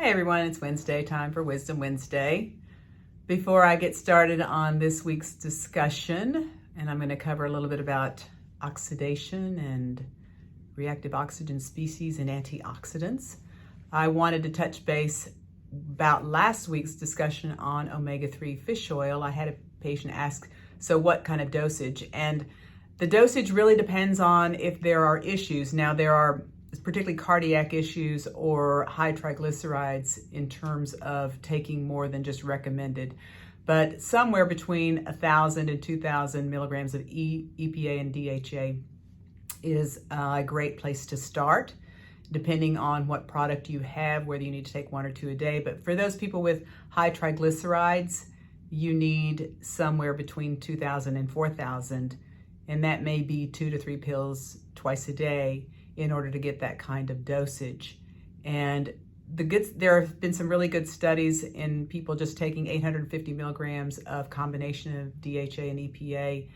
Hey everyone, it's Wednesday, time for Wisdom Wednesday. Before I get started on this week's discussion, and I'm going to cover a little bit about oxidation and reactive oxygen species and antioxidants, I wanted to touch base about last week's discussion on omega-3 fish oil. I had a patient ask, so what kind of dosage? And the dosage really depends on if there are issues. Now there are particularly cardiac issues or high triglycerides in terms of taking more than just recommended. But somewhere between 1,000 and 2,000 milligrams of EPA and DHA is a great place to start, depending on what product you have, whether you need to take one or two a day. But for those people with high triglycerides, you need somewhere between 2,000 and 4,000, and that may be 2 to 3 pills twice a day in order to get that kind of dosage. And there have been some really good studies in people just taking 850 milligrams of combination of DHA and EPA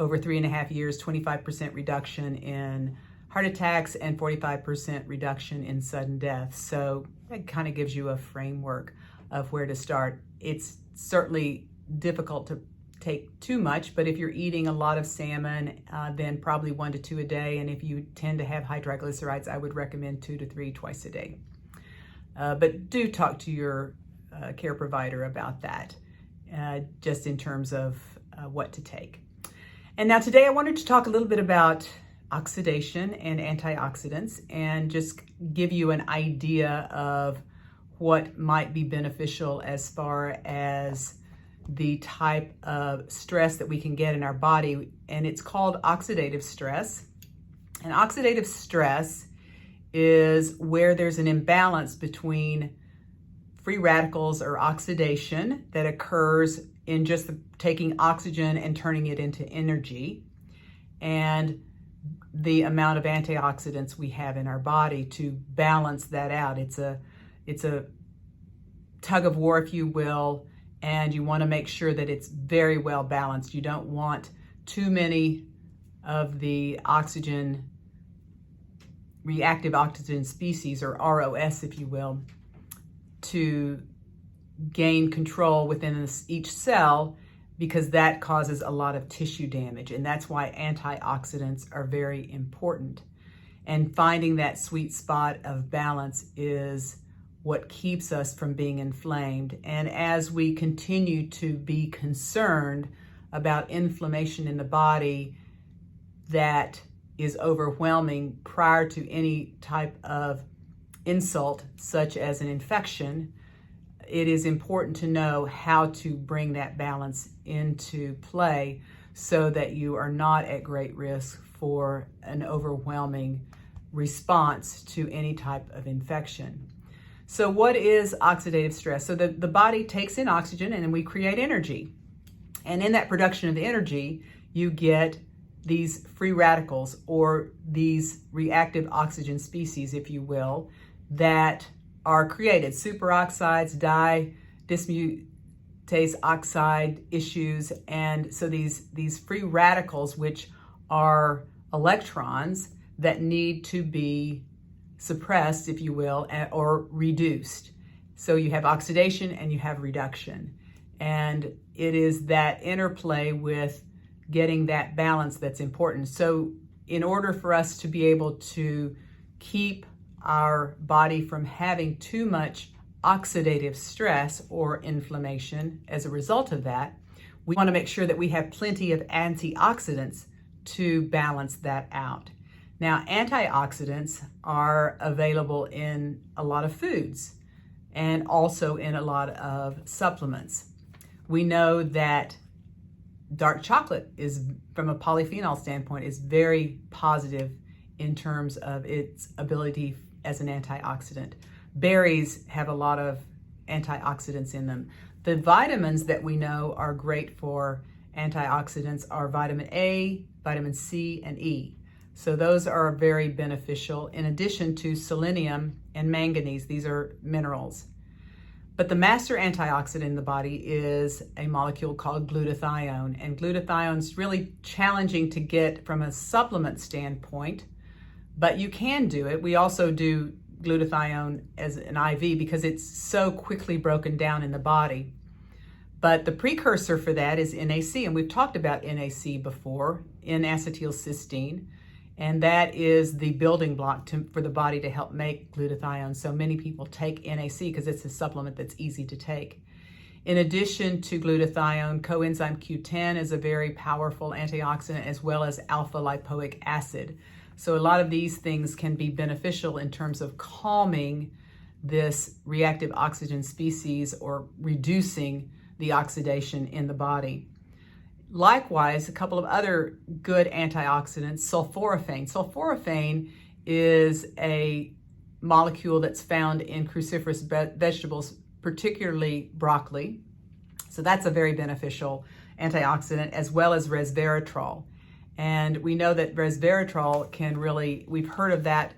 over 3.5 years, 25% reduction in heart attacks and 45% reduction in sudden death. So that kind of gives you a framework of where to start. It's certainly difficult to take too much, but if you're eating a lot of salmon, then probably 1 to 2 a day. And if you tend to have high triglycerides, I would recommend 2 to 3 twice a day. But do talk to your care provider about that, just in terms of what to take. And now today I wanted to talk a little bit about oxidation and antioxidants and just give you an idea of what might be beneficial as far as the type of stress that we can get in our body, and it's called oxidative stress. And oxidative stress is where there's an imbalance between free radicals or oxidation that occurs in just taking oxygen and turning it into energy, and the amount of antioxidants we have in our body to balance that out. It's a tug of war, if you will, and you want to make sure that it's very well balanced. You don't want too many of the reactive oxygen species, or ROS, if you will, to gain control within each cell, because that causes a lot of tissue damage. And that's why antioxidants are very important. And finding that sweet spot of balance is what keeps us from being inflamed. And as we continue to be concerned about inflammation in the body that is overwhelming prior to any type of insult, such as an infection, it is important to know how to bring that balance into play so that you are not at great risk for an overwhelming response to any type of infection. So what is oxidative stress? So the body takes in oxygen and then we create energy. And in that production of energy, you get these free radicals, or these reactive oxygen species, if you will, that are created. Superoxides, dismutase oxide issues. And so these free radicals, which are electrons that need to be suppressed, if you will, or reduced. So you have oxidation and you have reduction. And it is that interplay with getting that balance that's important. So in order for us to be able to keep our body from having too much oxidative stress or inflammation as a result of that, we want to make sure that we have plenty of antioxidants to balance that out. Now, antioxidants are available in a lot of foods and also in a lot of supplements. We know that dark chocolate is, from a polyphenol standpoint, is very positive in terms of its ability as an antioxidant. Berries have a lot of antioxidants in them. The vitamins that we know are great for antioxidants are vitamin A, vitamin C, and E. So those are very beneficial, in addition to selenium and manganese. These are minerals. But the master antioxidant in the body is a molecule called glutathione. And glutathione is really challenging to get from a supplement standpoint, but you can do it. We also do glutathione as an IV because it's so quickly broken down in the body. But the precursor for that is NAC, and we've talked about NAC before, N-acetylcysteine, and that is the building block for the body to help make glutathione. So many people take NAC because it's a supplement that's easy to take. In addition to glutathione, coenzyme Q10 is a very powerful antioxidant, as well as alpha lipoic acid. So a lot of these things can be beneficial in terms of calming this reactive oxygen species or reducing the oxidation in the body. Likewise, a couple of other good antioxidants, sulforaphane. Sulforaphane is a molecule that's found in cruciferous vegetables, particularly broccoli. So that's a very beneficial antioxidant, as well as resveratrol. And we know that resveratrol can really, we've heard of that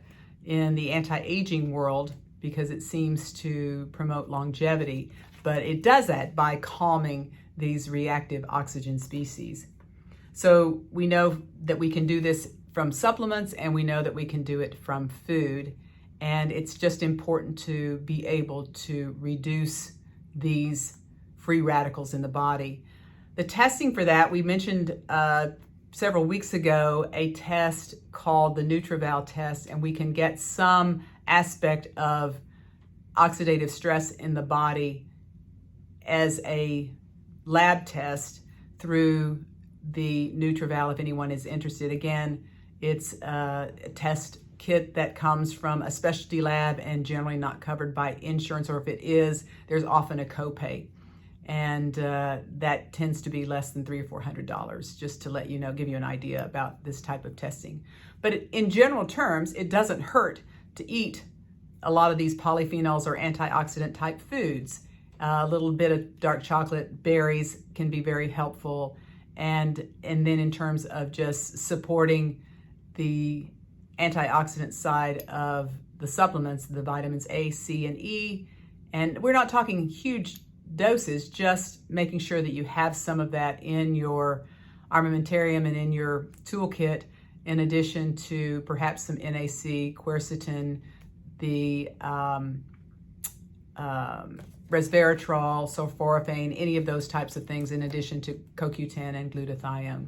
in the anti-aging world because it seems to promote longevity, but it does that by calming these reactive oxygen species. So we know that we can do this from supplements, and we know that we can do it from food. And it's just important to be able to reduce these free radicals in the body. The testing for that, we mentioned several weeks ago a test called the NutrEval test, and we can get some aspect of oxidative stress in the body as a lab test through the NutrEval if anyone is interested. Again, it's a test kit that comes from a specialty lab and generally not covered by insurance, or if it is, there's often a copay. And that tends to be less than $300 or $400, just to let you know, give you an idea about this type of testing. But in general terms, it doesn't hurt to eat a lot of these polyphenols or antioxidant type foods. A little bit of dark chocolate, berries can be very helpful. And then in terms of just supporting the antioxidant side of the supplements, the vitamins A, C, and E, and we're not talking huge doses, just making sure that you have some of that in your armamentarium and in your toolkit, in addition to perhaps some NAC, quercetin, the resveratrol, sulforaphane, any of those types of things, in addition to CoQ10 and glutathione.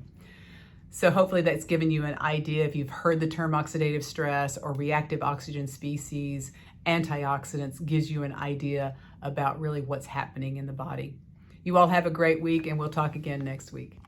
So hopefully that's given you an idea, if you've heard the term oxidative stress or reactive oxygen species, antioxidants, gives you an idea about really what's happening in the body. You all have a great week, and we'll talk again next week.